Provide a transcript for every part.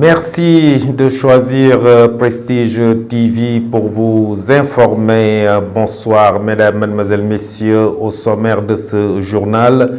Merci de choisir Prestige TV pour vous informer. Bonsoir, mesdames, mademoiselles, messieurs. Au sommaire de ce journal,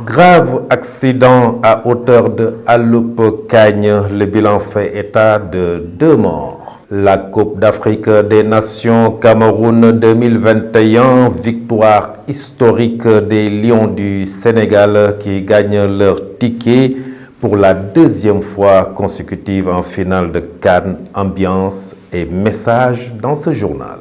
grave accident à hauteur de Aloupe-Cagne. Le bilan fait état de 2 morts. La Coupe d'Afrique des Nations Cameroun 2021, victoire historique des Lions du Sénégal qui gagnent leur ticket pour la 2e fois consécutive en finale de CAN. Ambiance et message dans ce journal.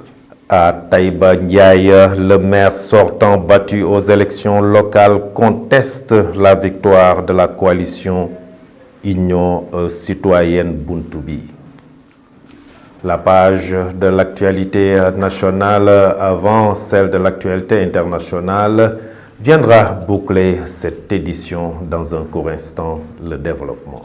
À Taïba Ndiaye, le maire sortant battu aux élections locales conteste la victoire de la coalition Union citoyenne Buntubi. La page de l'actualité nationale avant celle de l'actualité internationale viendra boucler cette édition. Dans un court instant, le développement.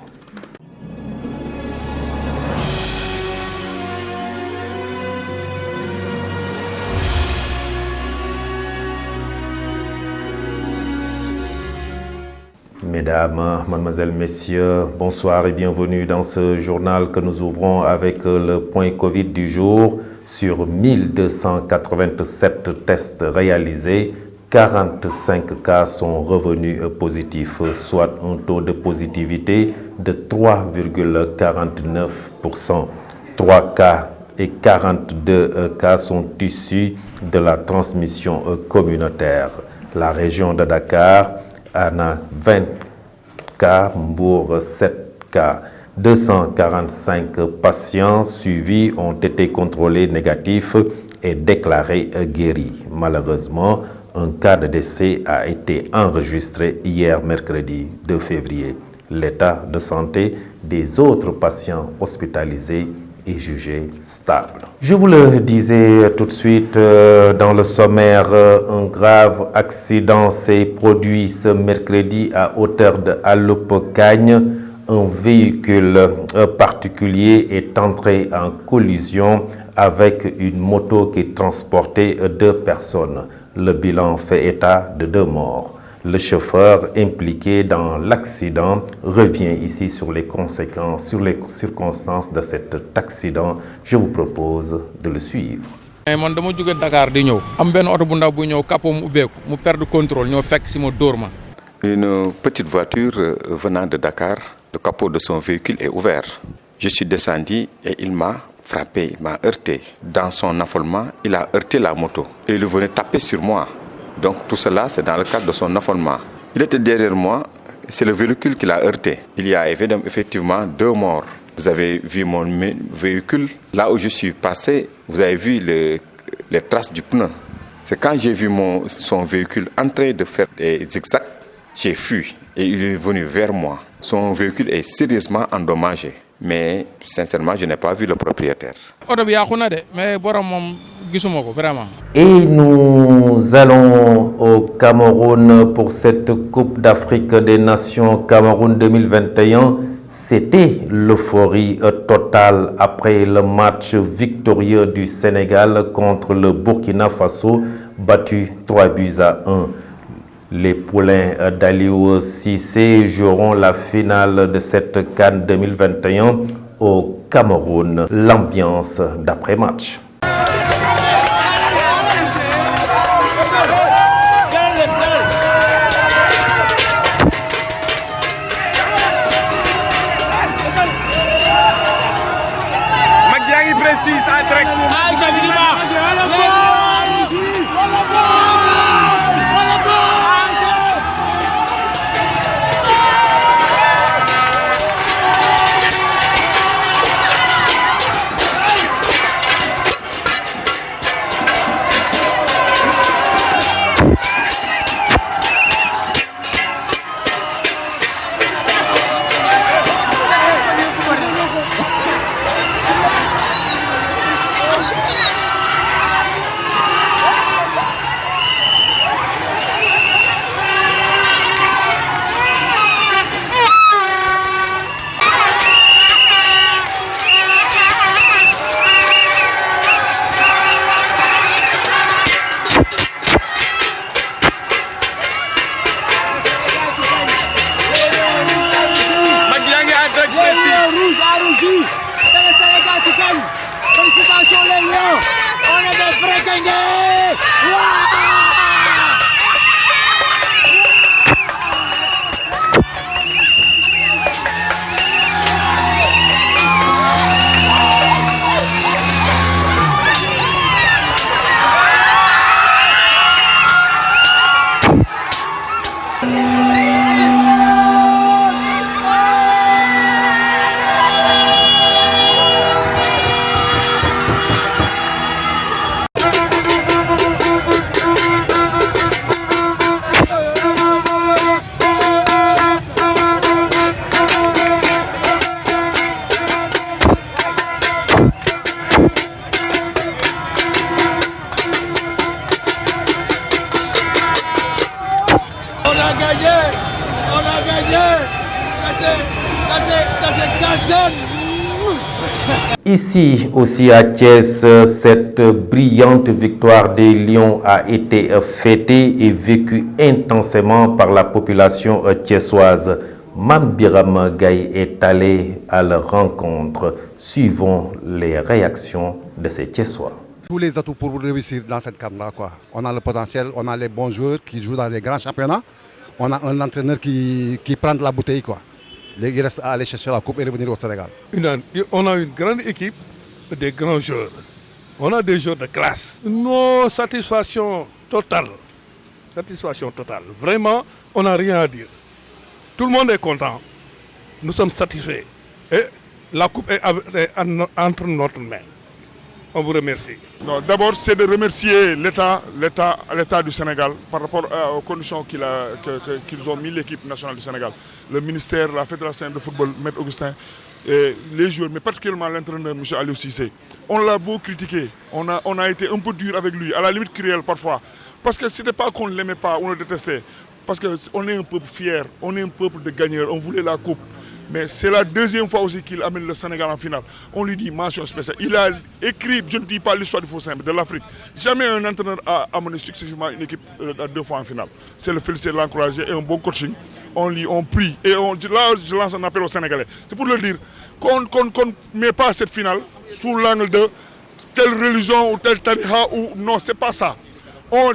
Mesdames, mademoiselles, messieurs, bonsoir et bienvenue dans ce journal que nous ouvrons avec le point Covid du jour. Sur 1287 tests réalisés, 45 cas sont revenus positifs, soit un taux de positivité de 3,49%. 3 cas et 42 cas sont issus de la transmission communautaire. La région de Dakar en a 20 cas, Mbour 7 cas. 245 patients suivis ont été contrôlés négatifs et déclarés guéris. Malheureusement, un cas de décès a été enregistré hier mercredi 2 février. L'état de santé des autres patients hospitalisés est jugé stable. Je vous le disais tout de suite dans le sommaire, un grave accident s'est produit ce mercredi à hauteur de Aloupe-Cagne. Un véhicule particulier est entré en collision avec une moto qui transportait 2 personnes. Le bilan fait état de 2 morts. Le chauffeur impliqué dans l'accident revient ici sur les conséquences, sur les circonstances de cet accident. Je vous propose de le suivre. Man dama jóge Dakar di ñëw am benn oto bu ndaw bu ñëw capot mu ubbeeku mu perdre contrôle ñoo fekk si ma dóor ma. Une petite voiture venant de Dakar, le capot de son véhicule est ouvert. Je suis descendu et il m'a frappé, il m'a heurté. Dans son affolement, il a heurté la moto et il venait taper sur moi. Donc tout cela, c'est dans le cadre de son affolement. Il était derrière moi, c'est le véhicule qui l'a heurté. Il y a effectivement 2 morts. Vous avez vu mon véhicule. Là où je suis passé, vous avez vu les traces du pneu. C'est quand j'ai vu son véhicule en train de faire des zigzags, j'ai fui et il est venu vers moi. Son véhicule est sérieusement endommagé. Mais sincèrement, je n'ai pas vu le propriétaire. Et nous allons au Cameroun pour cette Coupe d'Afrique des Nations Cameroun 2021. C'était l'euphorie totale après le match victorieux du Sénégal contre le Burkina Faso, battu 3-1. Les poulains d'Aliou Cissé joueront la finale de cette CAN 2021 au Cameroun. L'ambiance d'après-match. Ici aussi à Thiès, cette brillante victoire des Lions a été fêtée et vécue intensément par la population thiessoise. Mame Biram Gaye est allé à leur rencontre. Suivons les réactions de ces Thiessois. Tous les atouts pour réussir dans cette CAN-là, quoi. On a le potentiel, on a les bons joueurs qui jouent dans les grands championnats. On a un entraîneur qui prend de la bouteille, quoi. Il reste à aller chercher la coupe et revenir au Sénégal. On a une grande équipe, des grands joueurs. On a des joueurs de classe. Nos satisfaction totale. Satisfaction totale. Vraiment, on n'a rien à dire. Tout le monde est content. Nous sommes satisfaits. Et la coupe est entre notre main. On vous remercie. D'abord, c'est de remercier l'État du Sénégal par rapport aux conditions qu'ils ont mis l'équipe nationale du Sénégal. Le ministère, la Fédération de football, M. Augustin, et les joueurs, mais particulièrement l'entraîneur M. Aliou Cissé. On l'a beau critiquer, on a été un peu dur avec lui, à la limite cruel parfois. Parce que ce n'était pas qu'on ne l'aimait pas, on le détestait. Parce qu'on est un peuple fier, on est un peuple de gagneurs, on voulait la coupe. Mais c'est la deuxième fois aussi qu'il amène le Sénégal en finale. On lui dit mention spéciale. Il a écrit, je ne dis pas l'histoire du faux simple, de l'Afrique. Jamais un entraîneur a amené successivement une équipe deux fois en finale. C'est le féliciter, l'encourager et un bon coaching. On prie. Et là, je lance un appel aux Sénégalais. C'est pour leur dire qu'on ne met pas cette finale sous l'angle de telle religion ou telle tariqa ou non, c'est pas ça.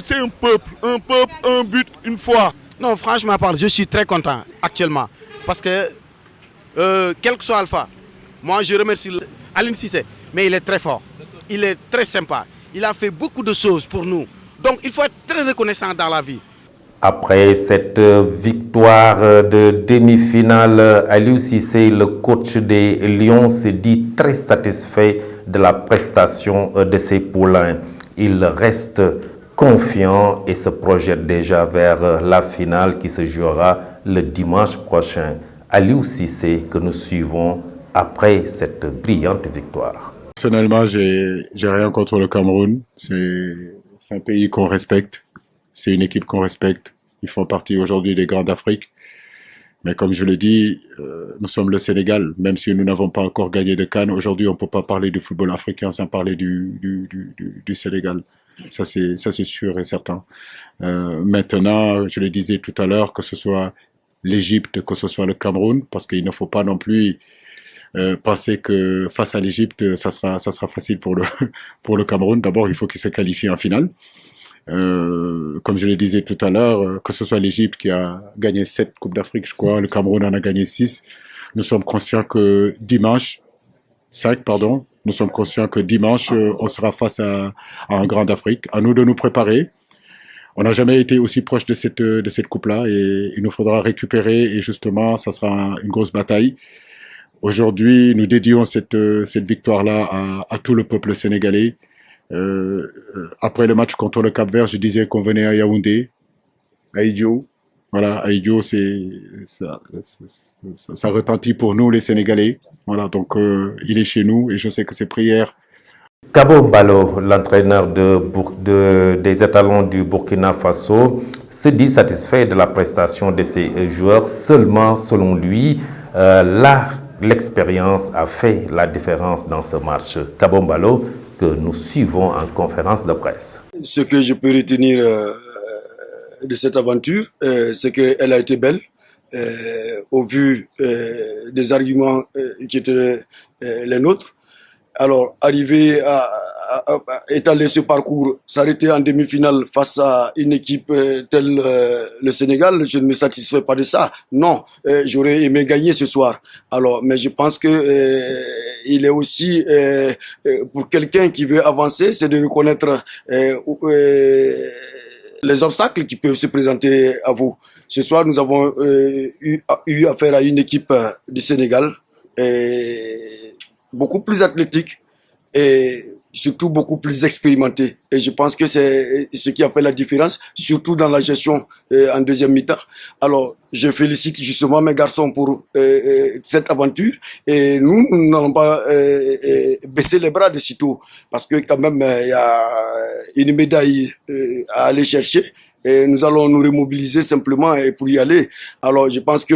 C'est un peuple, un but, une foi. Non, franchement, je suis très content actuellement. Parce que quel que soit Alpha, moi je remercie Aliou Cissé, mais il est très fort, il est très sympa, il a fait beaucoup de choses pour nous. Donc il faut être très reconnaissant dans la vie. Après cette victoire de demi-finale, Aliou Cissé, le coach des Lions, se dit très satisfait de la prestation de ses poulains. Il reste confiant et se projette déjà vers la finale qui se jouera le dimanche prochain. Aliou Cissé que nous suivons après cette brillante victoire. Personnellement, j'ai rien contre le Cameroun. C'est un pays qu'on respecte. C'est une équipe qu'on respecte. Ils font partie aujourd'hui des grands d'Afrique. Mais comme je le dis, nous sommes le Sénégal. Même si nous n'avons pas encore gagné de CAN, aujourd'hui, on ne peut pas parler du football africain sans parler du Sénégal. Ça, c'est sûr et certain. Maintenant, je le disais tout à l'heure, que ce soit l'Égypte, que ce soit le Cameroun, parce qu'il ne faut pas non plus penser que face à l'Égypte, ça sera facile pour le Cameroun. D'abord, il faut qu'il se qualifie en finale. Comme je le disais tout à l'heure, que ce soit l'Égypte qui a gagné 7 Coupes d'Afrique, je crois, le Cameroun en a gagné 6. Nous sommes conscients que dimanche, 5, pardon, nous sommes conscients que dimanche, on sera face à un grand d'Afrique. À nous de nous préparer. On n'a jamais été aussi proche de cette coupe-là et il nous faudra récupérer et justement, ça sera une grosse bataille. Aujourd'hui, nous dédions cette victoire-là à tout le peuple sénégalais. Après le match contre le Cap-Vert, je disais qu'on venait à Yaoundé, à Idio. Voilà, à Idio, ça retentit pour nous les Sénégalais. Voilà, donc il est chez nous et je sais que ses prières. Kabo Mbalo, l'entraîneur des étalons du Burkina Faso, se dit satisfait de la prestation de ses joueurs. Seulement, selon lui, l'expérience a fait la différence dans ce match. Kabo Mbalo, que nous suivons en conférence de presse. Ce que je peux retenir de cette aventure, c'est qu'elle a été belle. Au vu des arguments qui étaient les nôtres. Alors, arriver à étaler ce parcours, s'arrêter en demi-finale face à une équipe telle le Sénégal, je ne me satisfais pas de ça. Non, j'aurais aimé gagner ce soir. Alors, mais je pense que il est aussi, pour quelqu'un qui veut avancer, c'est de reconnaître les obstacles qui peuvent se présenter à vous. Ce soir, nous avons eu affaire à une équipe du Sénégal beaucoup plus athlétique et surtout beaucoup plus expérimentée. Et je pense que c'est ce qui a fait la différence, surtout dans la gestion en deuxième mi-temps. Alors, je félicite justement mes garçons pour cette aventure. Et nous n'allons pas baisser les bras de sitôt, parce que quand même, il y a une médaille à aller chercher. Et nous allons nous remobiliser simplement pour y aller. Alors, je pense que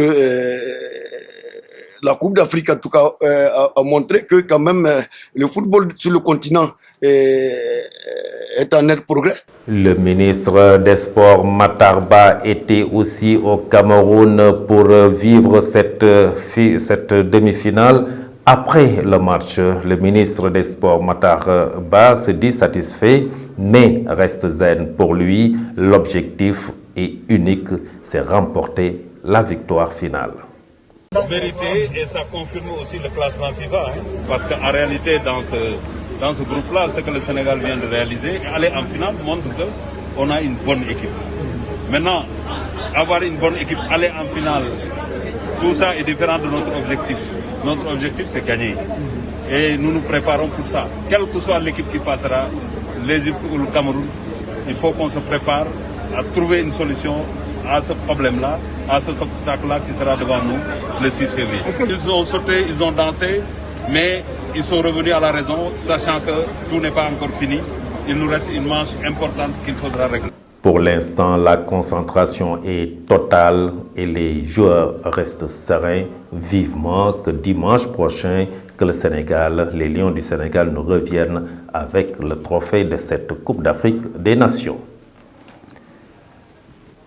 la Coupe d'Afrique en tout cas a montré que quand même le football sur le continent est en net progrès. Le ministre des Sports Matar Ba était aussi au Cameroun pour vivre cette demi-finale. Après le match, le ministre des Sports Matar Ba se dit satisfait, mais reste zen. Pour lui, l'objectif est unique, c'est remporter la victoire finale. Vérité, et ça confirme aussi le classement FIFA, hein, parce qu'en réalité, dans ce groupe-là, ce que le Sénégal vient de réaliser, aller en finale montre qu'on a une bonne équipe. Maintenant, avoir une bonne équipe, aller en finale, tout ça est différent de notre objectif. Notre objectif, c'est gagner. Et nous nous préparons pour ça. Quelle que soit l'équipe qui passera, l'Égypte ou le Cameroun, il faut qu'on se prépare à trouver une solution à ce problème-là, à cet obstacle-là qui sera devant nous le 6 février. Ils ont sauté, ils ont dansé, mais ils sont revenus à la raison, sachant que tout n'est pas encore fini. Il nous reste une manche importante qu'il faudra régler. Pour l'instant, la concentration est totale et les joueurs restent sereins. Vivement que dimanche prochain, que le Sénégal, les Lions du Sénégal nous reviennent avec le trophée de cette Coupe d'Afrique des Nations.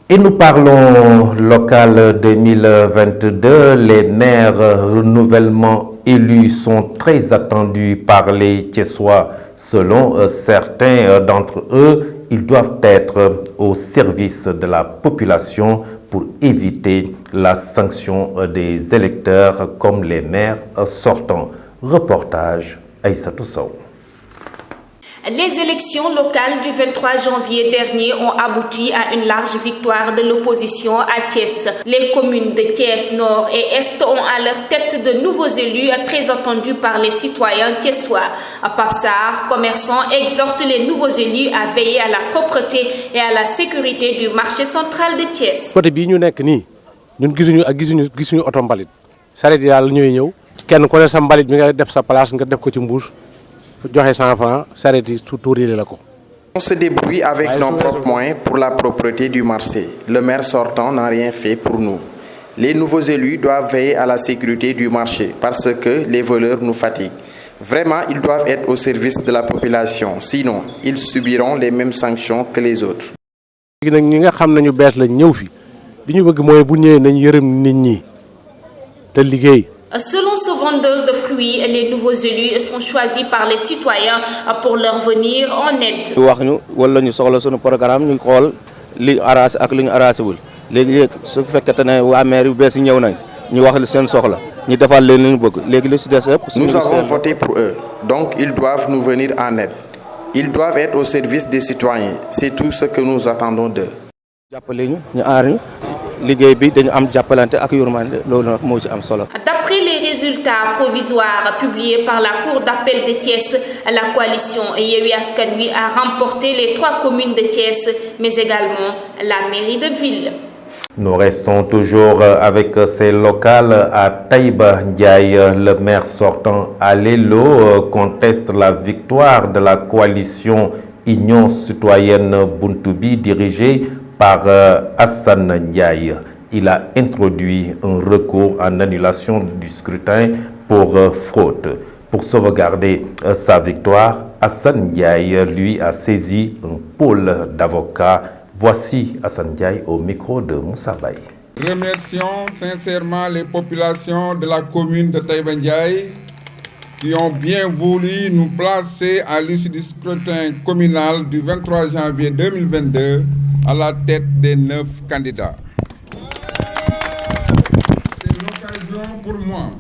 Et nous parlons local 2022. Les maires renouvellement élus sont très attendus par les Thiessois. Selon certains d'entre eux, ils doivent être au service de la population pour éviter la sanction des électeurs comme les maires sortants. Reportage Aïssatou Sow. Les élections locales du 23 janvier dernier ont abouti à une large victoire de l'opposition à Thiès. Les communes de Thiès Nord et Est ont à leur tête de nouveaux élus très attendus par les citoyens thiessois. Pape Sarr, commerçant, exhorte les nouveaux élus à veiller à la propreté et à la sécurité du marché central de Thiès. Côté bii ñu nekk nii ñun gisuñu oto mbalit saret yi daal ñooy ñëw kenn ku ne sa mbalit bi nga def sa place nga def ko ci mbuus. On se débrouille avec nos propres moyens pour la propreté du marché. Le maire sortant n'a rien fait pour nous. Les nouveaux élus doivent veiller à la sécurité du marché parce que les voleurs nous fatiguent. Vraiment, ils doivent être au service de la population. Sinon, ils subiront les mêmes sanctions que les autres. Selon ce vendeur de fruits, les nouveaux élus sont choisis par les citoyens pour leur venir en aide. Nous avons voté pour eux, donc ils doivent nous venir en aide. Ils doivent être au service des citoyens. C'est tout ce que nous attendons d'eux. D'après les résultats provisoires publiés par la Cour d'appel de Thiès, la coalition Yewwi Askan Wi a remporté les 3 communes de Thiès, mais également la mairie de ville. Nous restons toujours avec ces locales à Taïba Ndiaye. Le maire sortant Alelo conteste la victoire de la coalition Union citoyenne Buntubi dirigée par Hassan Ndiaye. Il a introduit un recours en annulation du scrutin pour fraude. Pour sauvegarder sa victoire, Hassan Ndiaye, lui, a saisi un pôle d'avocats. Voici Hassan Ndiaye au micro de Moussa Baye. Remercions sincèrement les populations de la commune de Taïba Ndiaye qui ont bien voulu nous placer à l'issue du scrutin communal du 23 janvier 2022 à la tête des 9 candidats. C'est l'occasion pour moi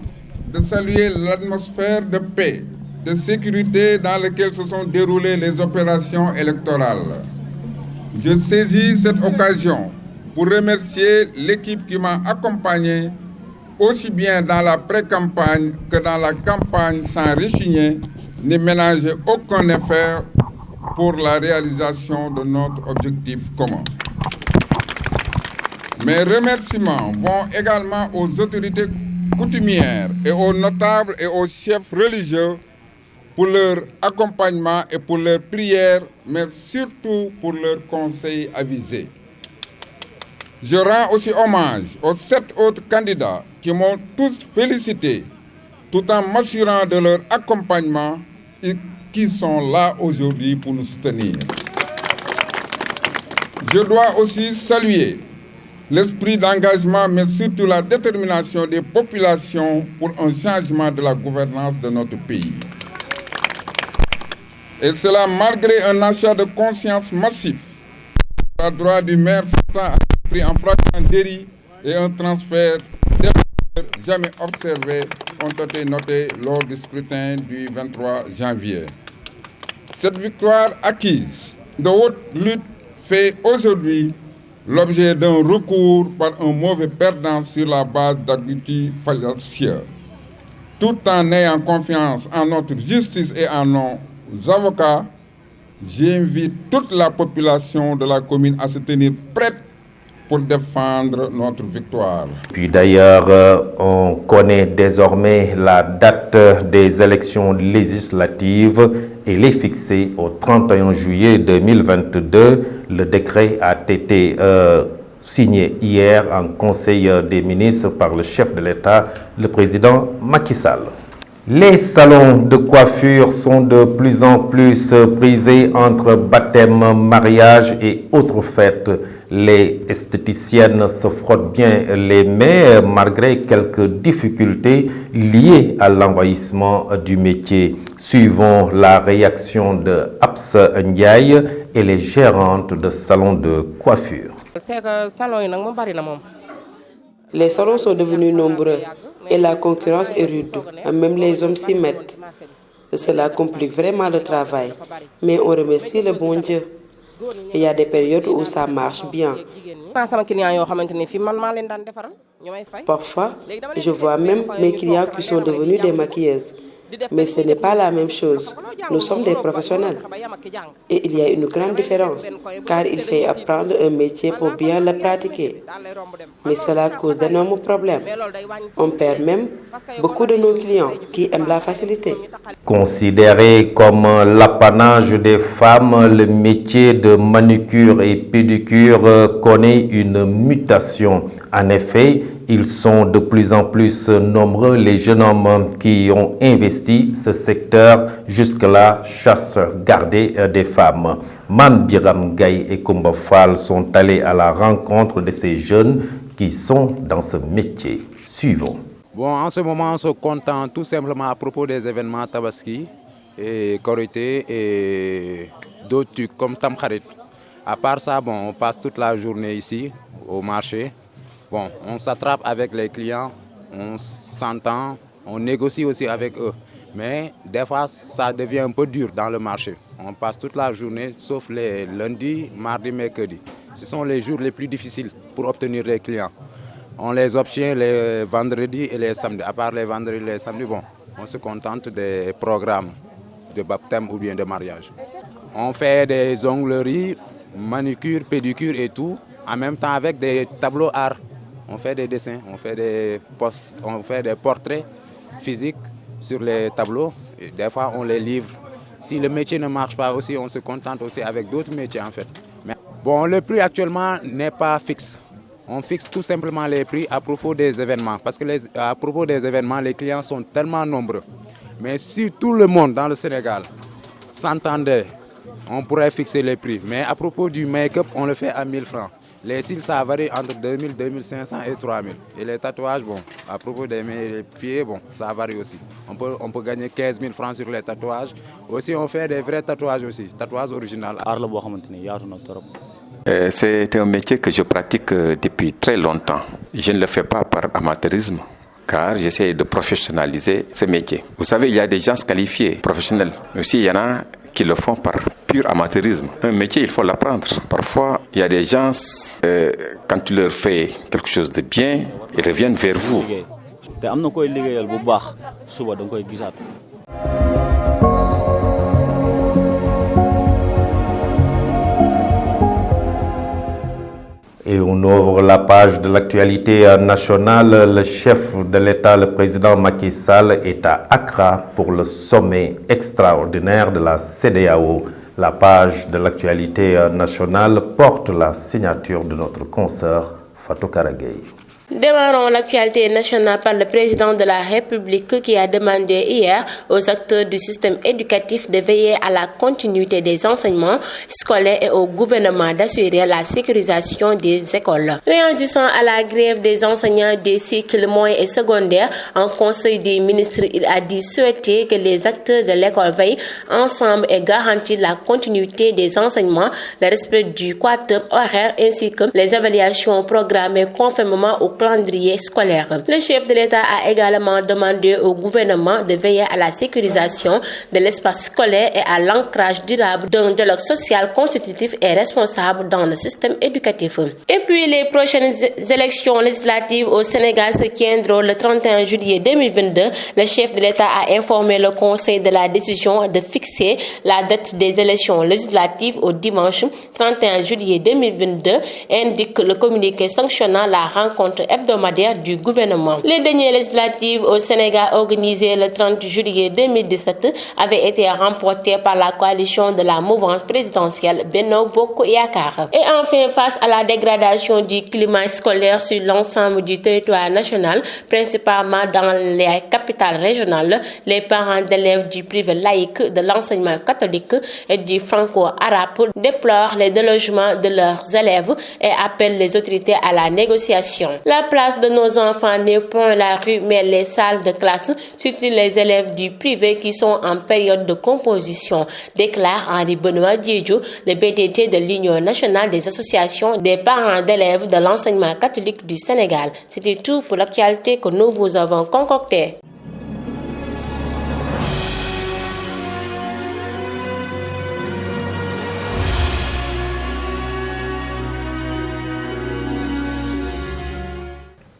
de saluer l'atmosphère de paix, de sécurité dans laquelle se sont déroulées les opérations électorales. Je saisis cette occasion pour remercier l'équipe qui m'a accompagné aussi bien dans la pré-campagne que dans la campagne sans rechigner, ni ménager aucun effort pour la réalisation de notre objectif commun. Mes remerciements vont également aux autorités coutumières et aux notables et aux chefs religieux pour leur accompagnement et pour leurs prières, mais surtout pour leurs conseils avisés. Je rends aussi hommage aux 7 autres candidats qui m'ont tous félicité, tout en m'assurant de leur accompagnement et qui sont là aujourd'hui pour nous soutenir. Je dois aussi saluer l'esprit d'engagement, mais surtout la détermination des populations pour un changement de la gouvernance de notre pays. Et cela malgré un achat de conscience massif. Le droit du maire sortant a pris en flagrant délit et un transfert jamais observé ont été notés lors du scrutin du 23 janvier. Cette victoire acquise de haute lutte fait aujourd'hui l'objet d'un recours par un mauvais perdant sur la base d'arguments fallacieux. Tout en ayant confiance en notre justice et en nos avocats, j'invite toute la population de la commune à se tenir prête pour défendre notre victoire. Puis d'ailleurs, on connaît désormais la date des élections législatives. Elle est fixée au 31 juillet 2022. Le décret a été signé hier en Conseil des ministres par le chef de l'État, le président Macky Sall. Les salons de coiffure sont de plus en plus prisés entre baptême, mariage et autres fêtes. Les esthéticiennes se frottent bien les mains malgré quelques difficultés liées à l'envahissement du métier. Suivons la réaction de Abs Ndiaye et les gérantes de salons de coiffure. Les salons sont devenus nombreux et la concurrence est rude. Même les hommes s'y mettent. Cela complique vraiment le travail. Mais on remercie le bon Dieu. Il y a des périodes où ça marche bien. Parfois, je vois même mes clients qui sont devenus des maquilleuses. Mais ce n'est pas la même chose. Nous sommes des professionnels. Et il y a une grande différence, car il faut apprendre un métier pour bien le pratiquer. Mais cela cause d'énormes problèmes. On perd même beaucoup de nos clients qui aiment la facilité. Considéré comme l'apanage des femmes, le métier de manucure et pédicure connaît une mutation. En effet, ils sont de plus en plus nombreux les jeunes hommes qui ont investi ce secteur, jusque-là chasseurs gardés des femmes. Man Biram Gaye et Koumba Fall sont allés à la rencontre de ces jeunes qui sont dans ce métier. Suivons. Bon, en ce moment, on se contente tout simplement à propos des événements Tabaski et Korité et d'autres trucs comme Tamkharit. À part ça, bon, on passe toute la journée ici au marché. Bon, on s'attrape avec les clients, on s'entend, on négocie aussi avec eux. Mais des fois, ça devient un peu dur dans le marché. On passe toute la journée, sauf les lundis, mardis, mercredis. Ce sont les jours les plus difficiles pour obtenir les clients. On les obtient les vendredis et les samedis. À part les vendredis et les samedis, bon, on se contente des programmes de baptême ou bien de mariage. On fait des ongleries, manucure, pédicure et tout, en même temps avec des tableaux art. On fait des dessins, on fait des portraits physiques sur les tableaux. Et des fois, on les livre. Si le métier ne marche pas aussi, on se contente aussi avec d'autres métiers en fait. Mais bon, le prix actuellement n'est pas fixe. On fixe tout simplement les prix à propos des événements. Parce que à propos des événements, les clients sont tellement nombreux. Mais si tout le monde dans le Sénégal s'entendait, on pourrait fixer les prix. Mais à propos du make-up, on le fait à 1000 francs. Les cils, ça varie entre 2000, 2500 et 3000. Et les tatouages, bon, à propos des mains et des pieds, bon, ça varie aussi. On peut gagner 15 000 francs sur les tatouages. Aussi, on fait des vrais tatouages aussi, tatouages originaux. C'est un métier que je pratique depuis très longtemps. Je ne le fais pas par amateurisme, car j'essaie de professionnaliser ce métier. Vous savez, il y a des gens qualifiés, professionnels, mais aussi il y en a qui le font par pur amateurisme. Un métier, il faut l'apprendre. Parfois, il y a des gens, quand tu leur fais quelque chose de bien, ils reviennent vers vous. Et on ouvre la page de l'actualité nationale. Le chef de l'État, le président Macky Sall, est à Accra pour le sommet extraordinaire de la CEDEAO. La page de l'actualité nationale porte la signature de notre consoeur Fatou Karagay. Démarrons l'actualité nationale par le président de la République qui a demandé hier aux acteurs du système éducatif de veiller à la continuité des enseignements scolaires et au gouvernement d'assurer la sécurisation des écoles. Réagissant à la grève des enseignants des cycles moyens et secondaires en Conseil des ministres, il a dit souhaiter que les acteurs de l'école veillent ensemble et garantissent la continuité des enseignements, le respect du quantum horaire ainsi que les évaluations programmées conformément au calendrier scolaire. Le chef de l'État a également demandé au gouvernement de veiller à la sécurisation de l'espace scolaire et à l'ancrage durable d'un dialogue social constitutif et responsable dans le système éducatif. Et puis les prochaines élections législatives au Sénégal se tiendront le 31 juillet 2022. Le chef de l'État a informé le Conseil de la décision de fixer la date des élections législatives au dimanche 31 juillet 2022, indique le communiqué sanctionnant la rencontre hebdomadaire du gouvernement. Les dernières législatives au Sénégal organisées le 30 juillet 2017 avaient été remportées par la coalition de la mouvance présidentielle Benno Bokk Yakaar. Et enfin, face à la dégradation du climat scolaire sur l'ensemble du territoire national, principalement dans les capitales régionales, les parents d'élèves du privé laïque, de l'enseignement catholique et du franco-arabe déplorent les délogements de leurs élèves et appellent les autorités à la négociation. La place de nos enfants n'est point la rue mais les salles de classe, surtout les élèves du privé qui sont en période de composition, déclare Henri Benoît Diédhiou, le BDT de l'Union nationale des associations des parents d'élèves de l'enseignement catholique du Sénégal. C'était tout pour l'actualité que nous vous avons concoctée.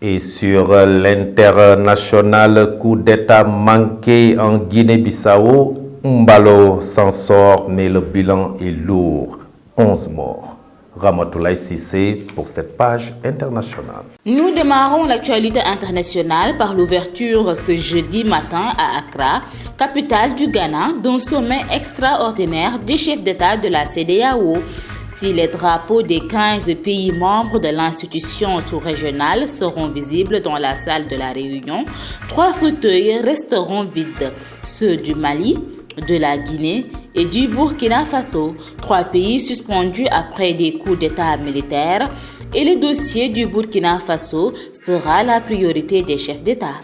Et sur l'international, coup d'État manqué en Guinée-Bissau, Mbalo s'en sort, mais le bilan est lourd. 11 morts. Ramatoulaye Cissé pour cette page internationale. Nous démarrons l'actualité internationale par l'ouverture ce jeudi matin à Accra, capitale du Ghana, d'un sommet extraordinaire des chefs d'État de la CEDEAO. Si les drapeaux des 15 pays membres de l'institution sous-régionale seront visibles dans la salle de la réunion, 3 fauteuils resteront vides, ceux du Mali, de la Guinée et du Burkina Faso, 3 pays suspendus après des coups d'État militaires, et le dossier du Burkina Faso sera la priorité des chefs d'État.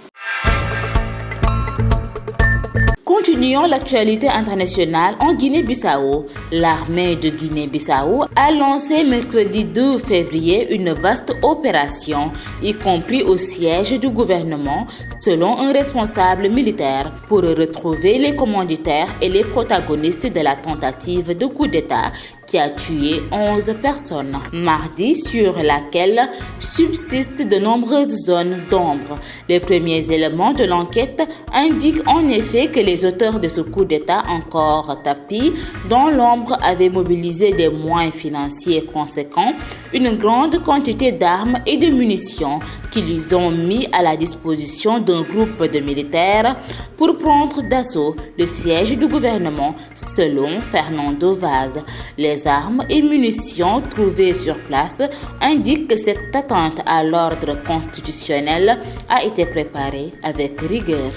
Continuons l'actualité internationale en Guinée-Bissau. L'armée de Guinée-Bissau a lancé mercredi 2 février une vaste opération, y compris au siège du gouvernement, selon un responsable militaire, pour retrouver les commanditaires et les protagonistes de la tentative de coup d'État qui a tué 11 personnes. Mardi, sur laquelle subsistent de nombreuses zones d'ombre. Les premiers éléments de l'enquête indiquent en effet que les auteurs de ce coup d'État encore tapis dans l'ombre avaient mobilisé des moyens financiers conséquents, une grande quantité d'armes et de munitions qu'ils ont mis à la disposition d'un groupe de militaires pour prendre d'assaut le siège du gouvernement, selon Fernando Vaz. Les armes et munitions trouvées sur place indiquent que cette atteinte à l'ordre constitutionnel a été préparée avec rigueur.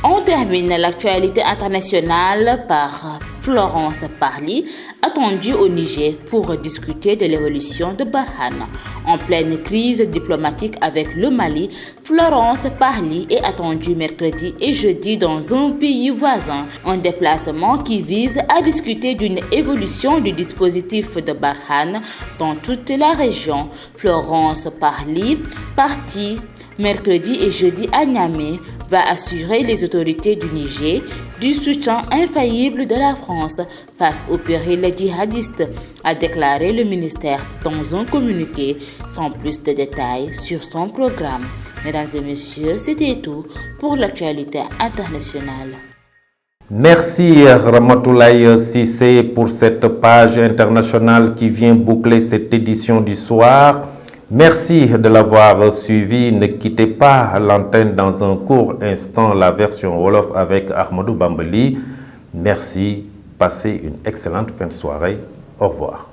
On termine l'actualité internationale par Florence Parly, attendue au Niger pour discuter de l'évolution de Barkhane. En pleine crise diplomatique avec le Mali, Florence Parly est attendue mercredi et jeudi dans un pays voisin. Un déplacement qui vise à discuter d'une évolution du dispositif de Barkhane dans toute la région. Florence Parly, partie mercredi et jeudi à Niamey, va assurer les autorités du Niger du soutien infaillible de la France face au péril djihadiste, a déclaré le ministère dans un communiqué, sans plus de détails sur son programme. Mesdames et messieurs, c'était tout pour l'actualité internationale. Merci Ramatoulaye Cissé pour cette page internationale qui vient boucler cette édition du soir. Merci de l'avoir suivi. Ne quittez pas l'antenne dans un court instant, la version Wolof avec Ahmadou Bambali. Merci. Passez une excellente fin de soirée. Au revoir.